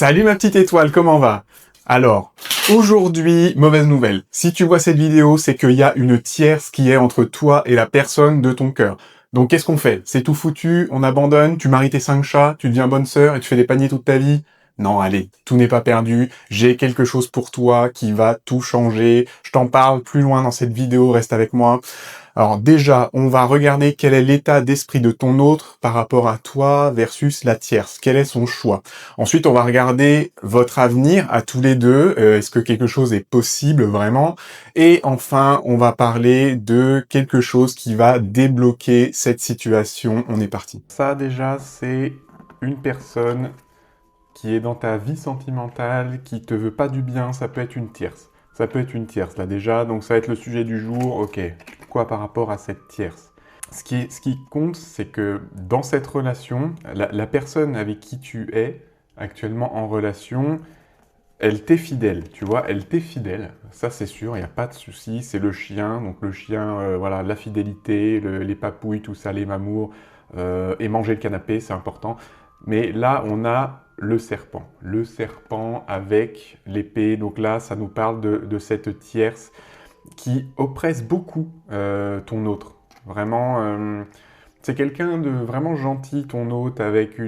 Salut ma petite étoile, comment va? Alors, aujourd'hui, mauvaise nouvelle. Si tu vois cette vidéo, c'est qu'il y a une tierce qui est entre toi et la personne de ton cœur. Donc qu'est-ce qu'on fait? C'est tout foutu, on abandonne, tu maries tes 5 chats, tu deviens bonne sœur et tu fais des paniers toute ta vie? Non, allez, tout n'est pas perdu, j'ai quelque chose pour toi qui va tout changer. Je t'en parle plus loin dans cette vidéo, reste avec moi. Alors déjà, on va regarder quel est l'état d'esprit de ton autre par rapport à toi versus la tierce. Quel est son choix? Ensuite, on va regarder votre avenir à tous les deux. Est-ce que quelque chose est possible vraiment? Et enfin, on va parler de quelque chose qui va débloquer cette situation. On est parti. Ça déjà, c'est une personne qui est dans ta vie sentimentale, qui te veut pas du bien. Ça peut être une tierce. Ça peut être une tierce, là, déjà. Donc, ça va être le sujet du jour. Ok, quoi par rapport à cette tierce? Ce qui compte, c'est que dans cette relation, la personne avec qui tu es actuellement en relation, elle t'est fidèle, tu vois, elle t'est fidèle. Ça, c'est sûr, il n'y a pas de souci. C'est le chien. Donc, le chien, voilà, la fidélité, les papouilles, tout ça, les mamours, et manger le canapé, c'est important. Mais là, on a le serpent avec l'épée. Donc là, ça nous parle de cette tierce qui oppresse beaucoup ton autre. Vraiment, c'est quelqu'un de vraiment gentil, ton autre, avec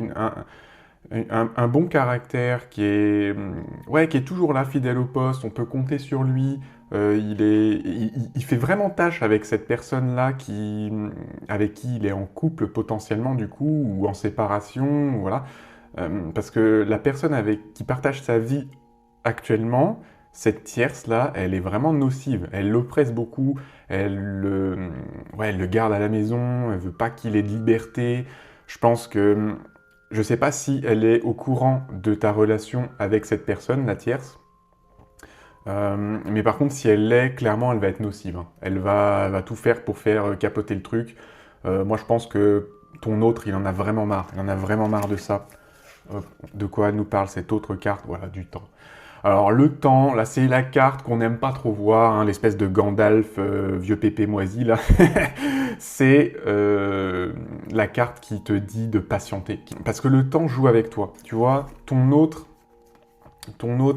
un bon caractère, qui est toujours là, fidèle au poste, on peut compter sur lui. Il fait vraiment tâche avec cette personne-là avec qui il est en couple potentiellement du coup, ou en séparation, voilà. Parce que la personne qui partage sa vie actuellement, cette tierce-là, elle est vraiment nocive. Elle l'oppresse beaucoup, elle le garde à la maison, elle veut pas qu'il ait de liberté. Je pense que, je sais pas si elle est au courant de ta relation avec cette personne, la tierce. Mais par contre, si elle l'est, clairement, elle va être nocive, hein. Elle va tout faire pour faire capoter le truc. Moi, je pense que ton autre, il en a vraiment marre. Il en a vraiment marre de ça. De quoi elle nous parle cette autre carte? Voilà, du temps. Alors le temps, là c'est la carte qu'on n'aime pas trop voir, hein, l'espèce de Gandalf vieux pépé moisi là. C'est la carte qui te dit de patienter. Parce que le temps joue avec toi. Tu vois, ton autre,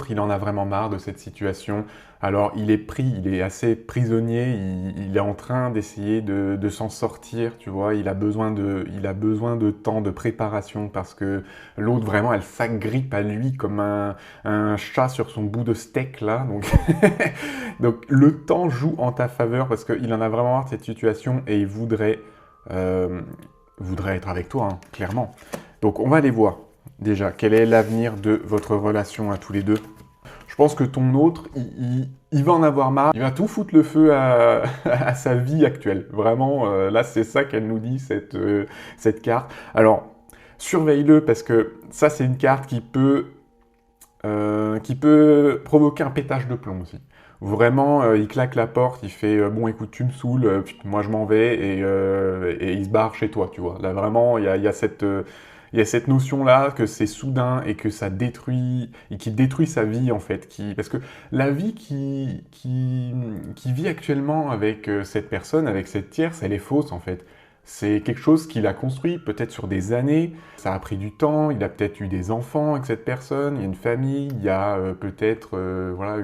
il en a vraiment marre de cette situation. Alors, il est assez prisonnier, il est en train d'essayer de s'en sortir, tu vois. Il a besoin de temps, de préparation, parce que l'autre, vraiment, elle s'agrippe à lui comme un chat sur son bout de steak, là. Donc, donc le temps joue en ta faveur, parce qu'il en a vraiment marre de cette situation, et il voudrait être avec toi, hein, clairement. Donc, on va aller voir. Déjà, quel est l'avenir de votre relation à tous les deux? Je pense que ton autre, il va en avoir marre. Il va tout foutre le feu à sa vie actuelle. Vraiment, là, c'est ça qu'elle nous dit, cette carte. Alors, surveille-le, parce que ça, c'est une carte qui peut provoquer un pétage de plomb aussi. Vraiment, il claque la porte, il fait bon, écoute, tu me saoules, moi je m'en vais, et il se barre chez toi, tu vois. Là, vraiment, il y a cette notion-là que c'est soudain et que ça détruit, et qui détruit sa vie en fait. Parce que la vie qui vit actuellement avec cette personne, avec cette tierce, elle est fausse en fait. C'est quelque chose qu'il a construit peut-être sur des années, ça a pris du temps, il a peut-être eu des enfants avec cette personne, il y a une famille, il y a peut-être voilà,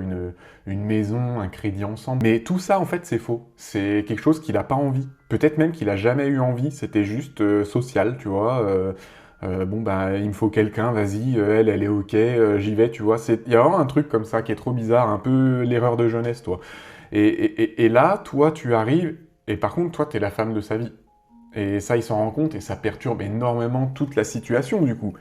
une maison, un crédit ensemble. Mais tout ça en fait c'est faux, c'est quelque chose qu'il n'a pas envie. Peut-être même qu'il n'a jamais eu envie, c'était juste social, tu vois. Bon bah il me faut quelqu'un, vas-y, elle est ok, j'y vais, tu vois. Il y a vraiment un truc comme ça qui est trop bizarre, un peu l'erreur de jeunesse, toi. Et là, toi, tu arrives, et par contre, toi, t'es la femme de sa vie. Et ça, il s'en rend compte, et ça perturbe énormément toute la situation, du coup.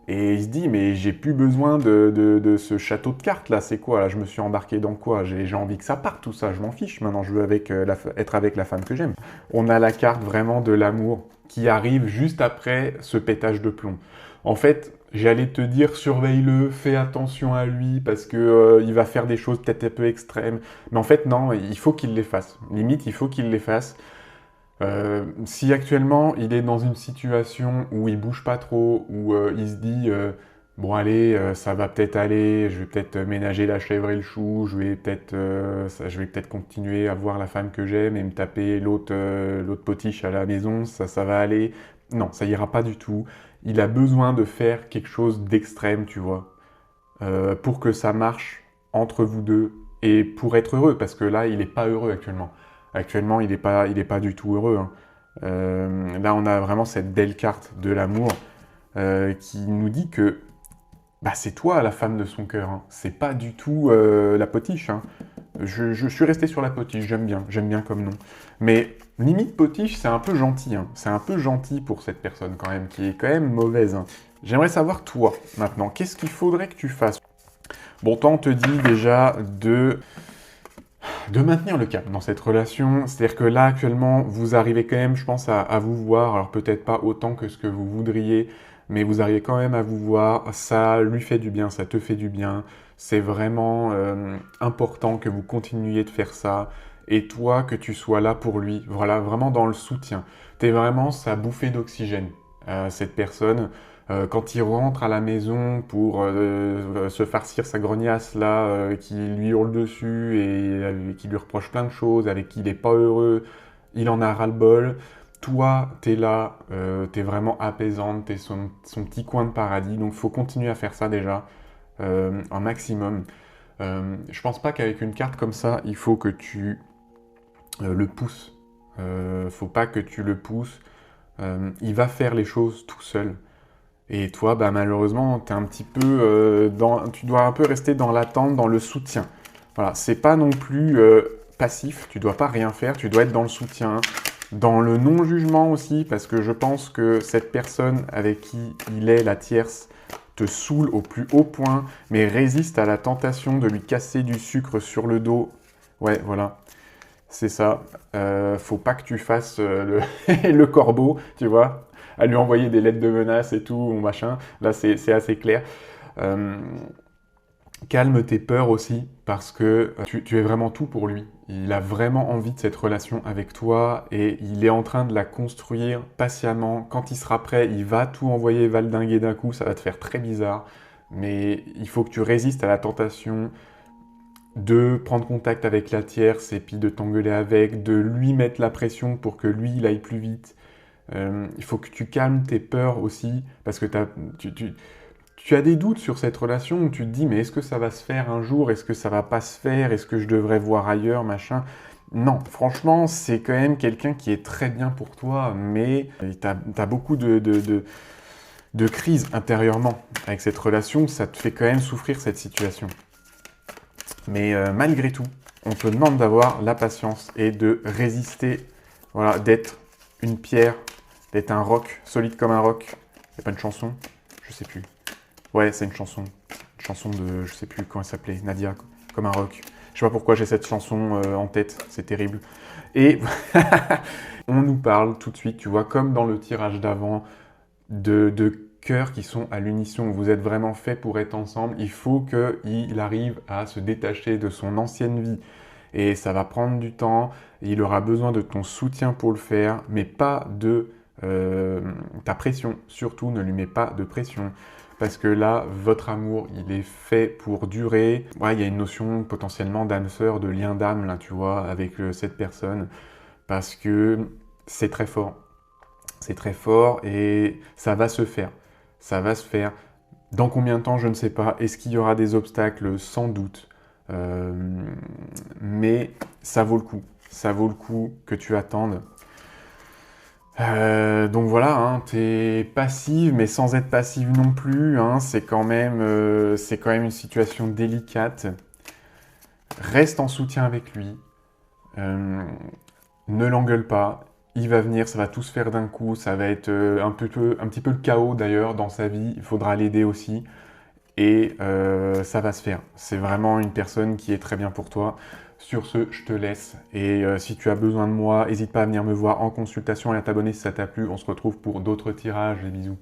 Et il se dit, mais j'ai plus besoin de ce château de cartes, là, c'est quoi? Là, je me suis embarqué dans quoi? J'ai envie que ça parte, tout ça, je m'en fiche. Maintenant, je veux être avec la femme que j'aime. On a la carte vraiment de l'amour qui arrive juste après ce pétage de plomb. En fait, j'allais te dire, surveille-le, fais attention à lui, parce que il va faire des choses peut-être un peu extrêmes. Mais en fait, non, il faut qu'il les fasse. Limite, il faut qu'il les fasse. Si actuellement il est dans une situation où il bouge pas trop, où il se dit bon allez, ça va peut-être aller, je vais peut-être ménager la chèvre et le chou, je vais peut-être continuer à voir la femme que j'aime et me taper l'autre potiche à la maison, ça va aller. Non, ça ira pas du tout. Il a besoin de faire quelque chose d'extrême, tu vois. pour que ça marche entre vous deux et pour être heureux, parce que là, il n'est pas heureux actuellement. Actuellement, il est pas du tout heureux, hein. Là, on a vraiment cette belle carte de l'amour qui nous dit que bah, c'est toi la femme de son cœur, hein. C'est pas du tout la potiche, hein. Je suis resté sur la potiche, j'aime bien comme nom. Mais limite potiche, c'est un peu gentil, hein. C'est un peu gentil pour cette personne quand même, qui est quand même mauvaise, hein. J'aimerais savoir toi, maintenant, qu'est-ce qu'il faudrait que tu fasses? Bon, toi, on te dit déjà de maintenir le cap dans cette relation. C'est-à-dire que là, actuellement, vous arrivez quand même, je pense, à vous voir. Alors peut-être pas autant que ce que vous voudriez, mais vous arrivez quand même à vous voir. Ça lui fait du bien, ça te fait du bien. C'est vraiment important que vous continuiez de faire ça. Et toi, que tu sois là pour lui. Voilà, vraiment dans le soutien. T'es vraiment sa bouffée d'oxygène, cette personne. Quand il rentre à la maison pour se farcir sa grognasse là, qui lui hurle dessus et qui lui reproche plein de choses, avec qui il n'est pas heureux, il en a ras-le-bol. Toi, t'es là, t'es vraiment apaisante, t'es son petit coin de paradis, donc faut continuer à faire ça déjà, un maximum. Je pense pas qu'avec une carte comme ça, il faut que tu le pousses. Faut pas que tu le pousses. Il va faire les choses tout seul. Et toi, bah, malheureusement, t'es un petit peu tu dois un peu rester dans l'attente, dans le soutien. Voilà, c'est pas non plus passif, tu dois pas rien faire, tu dois être dans le soutien, dans le non-jugement aussi, parce que je pense que cette personne avec qui il est la tierce te saoule au plus haut point, mais résiste à la tentation de lui casser du sucre sur le dos. Ouais, voilà. C'est ça. Faut pas que tu fasses le corbeau, tu vois, à lui envoyer des lettres de menace et tout, machin. Là, c'est assez clair. Euh, Calme tes peurs aussi, parce que tu es vraiment tout pour lui. Il a vraiment envie de cette relation avec toi et il est en train de la construire patiemment. Quand il sera prêt, il va tout envoyer valdinguer d'un coup, ça va te faire très bizarre. Mais il faut que tu résistes à la tentation de prendre contact avec la tierce et puis de t'engueuler avec, de lui mettre la pression pour que lui, il aille plus vite. Il faut que tu calmes tes peurs aussi, parce que tu as des doutes sur cette relation où tu te dis, mais est-ce que ça va se faire un jour? Est-ce que ça va pas se faire? Est-ce que je devrais voir ailleurs, machin? Non, franchement, c'est quand même quelqu'un qui est très bien pour toi, mais tu as beaucoup de crises intérieurement avec cette relation, ça te fait quand même souffrir cette situation. Mais malgré tout, on te demande d'avoir la patience et de résister, voilà, d'être une pierre, d'être un roc, solide comme un roc. Il n'y a pas une chanson? Je sais plus. Ouais, c'est une chanson. Une chanson de, je sais plus comment elle s'appelait, Nadia, comme un roc. Je sais pas pourquoi j'ai cette chanson en tête, c'est terrible. Et on nous parle tout de suite, tu vois, comme dans le tirage d'avant, de cœurs qui sont à l'unisson. Vous êtes vraiment fait pour être ensemble. Il faut qu'il arrive à se détacher de son ancienne vie. Et ça va prendre du temps. Il aura besoin de ton soutien pour le faire, mais pas de ta pression. Surtout, ne lui mets pas de pression. Parce que là, votre amour, il est fait pour durer. Ouais, il y a une notion potentiellement d'âme sœur, de lien d'âme, là, tu vois, avec cette personne. Parce que c'est très fort. C'est très fort et ça va se faire. Ça va se faire. Dans combien de temps, je ne sais pas. Est-ce qu'il y aura des obstacles? Sans doute. Euh, mais ça vaut le coup. Ça vaut le coup que tu attendes. Donc voilà, hein, t'es passive, mais sans être passive non plus, hein, c'est quand même une situation délicate. Reste en soutien avec lui. Euh, Ne l'engueule pas. Il va venir, ça va tout se faire d'un coup. Ça va être un petit peu le chaos d'ailleurs dans sa vie. Il faudra l'aider aussi. Et ça va se faire. C'est vraiment une personne qui est très bien pour toi. Sur ce, je te laisse. Et si tu as besoin de moi, n'hésite pas à venir me voir en consultation et à t'abonner si ça t'a plu. On se retrouve pour d'autres tirages. Des bisous.